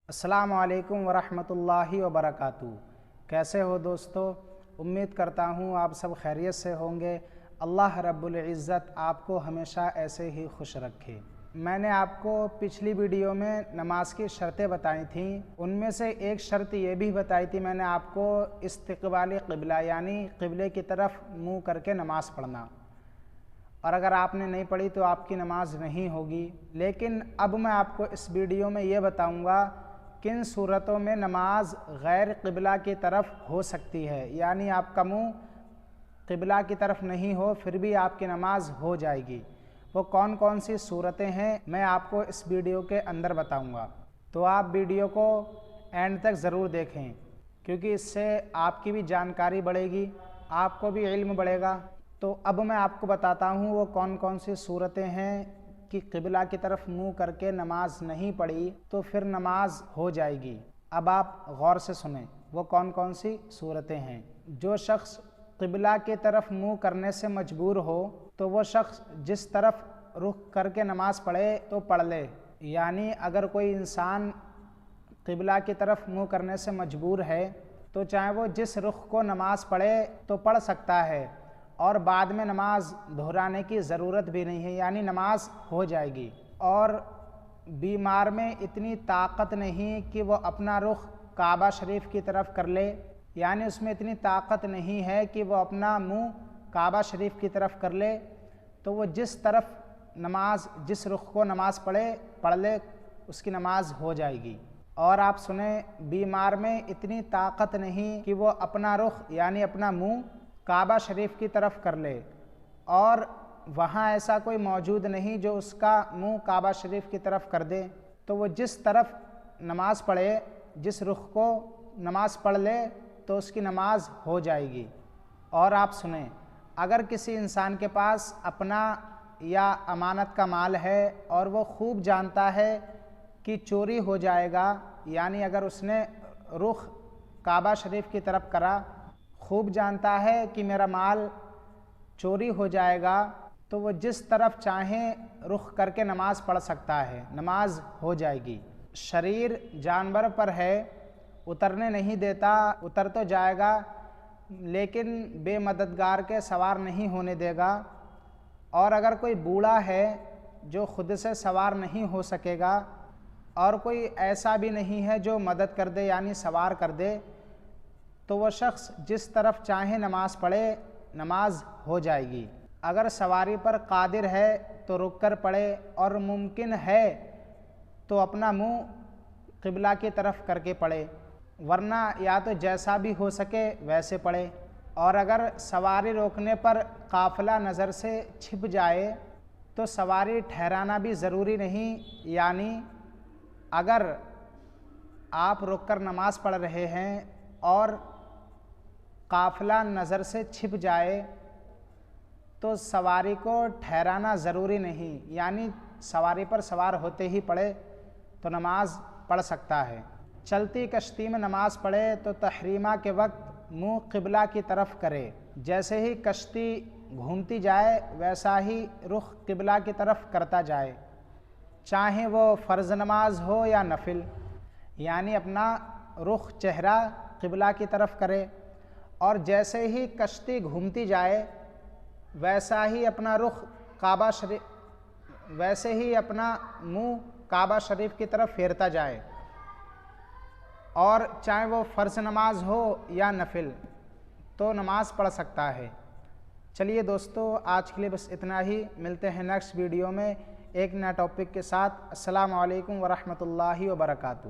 السلام علیکم ورحمۃ اللہ وبرکاتہ۔ کیسے ہو دوستو؟ امید کرتا ہوں آپ سب خیریت سے ہوں گے۔ اللہ رب العزت آپ کو ہمیشہ ایسے ہی خوش رکھے۔ میں نے آپ کو پچھلی ویڈیو میں نماز کی شرطیں بتائی تھیں، ان میں سے ایک شرط یہ بھی بتائی تھی میں نے آپ کو، استقبال قبلہ، یعنی قبلے کی طرف منہ کر کے نماز پڑھنا، اور اگر آپ نے نہیں پڑھی تو آپ کی نماز نہیں ہوگی۔ لیکن اب میں آپ کو اس ویڈیو میں یہ بتاؤں گا کن صورتوں میں نماز غیر قبلہ کی طرف ہو سکتی ہے، یعنی آپ کا منہ قبلہ کی طرف نہیں ہو پھر بھی آپ کی نماز ہو جائے گی۔ وہ کون کون سی صورتیں ہیں میں آپ کو اس ویڈیو کے اندر بتاؤں گا، تو آپ ویڈیو کو اینڈ تک ضرور دیکھیں، کیونکہ اس سے آپ کی بھی جانکاری بڑھے گی، آپ کو بھی علم بڑھے گا۔ تو اب میں آپ کو بتاتا ہوں وہ کون کون سی صورتیں ہیں کہ قبلہ کی طرف منہ کر کے نماز نہیں پڑھی تو پھر نماز ہو جائے گی۔ اب آپ غور سے سنیں وہ کون کون سی صورتیں ہیں۔ جو شخص قبلہ کی طرف منہ کرنے سے مجبور ہو تو وہ شخص جس طرف رخ کر کے نماز پڑھے تو پڑھ لے، یعنی اگر کوئی انسان قبلہ کی طرف منہ کرنے سے مجبور ہے تو چاہے وہ جس رخ کو نماز پڑھے تو پڑھ سکتا ہے، اور بعد میں نماز دہرانے کی ضرورت بھی نہیں ہے، یعنی نماز ہو جائے گی۔ اور بیمار میں اتنی طاقت نہیں کہ وہ اپنا رخ کعبہ شریف کی طرف کر لے، یعنی اس میں اتنی طاقت نہیں ہے کہ وہ اپنا منہ کعبہ شریف کی طرف کر لے، تو وہ جس طرف نماز جس رخ کو نماز پڑھ لے اس کی نماز ہو جائے گی۔ اور آپ سنیں، بیمار میں اتنی طاقت نہیں کہ وہ اپنا رخ یعنی اپنا منہ کعبہ شریف کی طرف کر لے، اور وہاں ایسا کوئی موجود نہیں جو اس کا منہ کعبہ شریف کی طرف کر دے، تو وہ جس طرف نماز پڑھے جس رخ کو نماز پڑھ لے تو اس کی نماز ہو جائے گی۔ اور آپ سنیں، اگر کسی انسان کے پاس اپنا یا امانت کا مال ہے اور وہ خوب جانتا ہے کہ چوری ہو جائے گا، یعنی اگر اس نے رخ کعبہ شریف کی طرف کرا، خوب جانتا ہے کہ میرا مال چوری ہو جائے گا، تو وہ جس طرف چاہیں رخ کر کے نماز پڑھ سکتا ہے، نماز ہو جائے گی۔ شریر جانور پر ہے، اترنے نہیں دیتا، اتر تو جائے گا لیکن بے مددگار کے سوار نہیں ہونے دے گا۔ اور اگر کوئی بوڑھا ہے جو خود سے سوار نہیں ہو سکے گا، اور کوئی ایسا بھی نہیں ہے جو مدد کر دے یعنی سوار کر دے، تو وہ شخص جس طرف چاہے نماز پڑھے، نماز ہو جائے گی۔ اگر سواری پر قادر ہے تو رک کر پڑھے، اور ممکن ہے تو اپنا منہ قبلہ کی طرف کر کے پڑھے، ورنہ یا تو جیسا بھی ہو سکے ویسے پڑھے۔ اور اگر سواری روکنے پر قافلہ نظر سے چھپ جائے تو سواری ٹھہرانا بھی ضروری نہیں، یعنی اگر آپ رک کر نماز پڑھ رہے ہیں اور قافلہ نظر سے چھپ جائے تو سواری کو ٹھہرانا ضروری نہیں، یعنی سواری پر سوار ہوتے ہی پڑھے تو نماز پڑھ سکتا ہے۔ چلتی کشتی میں نماز پڑھے تو تحریمہ کے وقت منہ قبلہ کی طرف کرے، جیسے ہی کشتی گھومتی جائے ویسا ہی رخ قبلہ کی طرف کرتا جائے، چاہے وہ فرض نماز ہو یا نفل، یعنی اپنا رخ چہرہ قبلہ کی طرف کرے، اور جیسے ہی کشتی گھومتی جائے ویسا ہی اپنا رخ کعبہ شریف ویسے ہی اپنا منہ کعبہ شریف کی طرف پھیرتا جائے، اور چاہے وہ فرض نماز ہو یا نفل تو نماز پڑھ سکتا ہے۔ چلیے دوستو، آج کے لیے بس اتنا ہی، ملتے ہیں نیکسٹ ویڈیو میں ایک نیا ٹاپک کے ساتھ۔ السلام علیکم ورحمۃ اللہ وبرکاتہ۔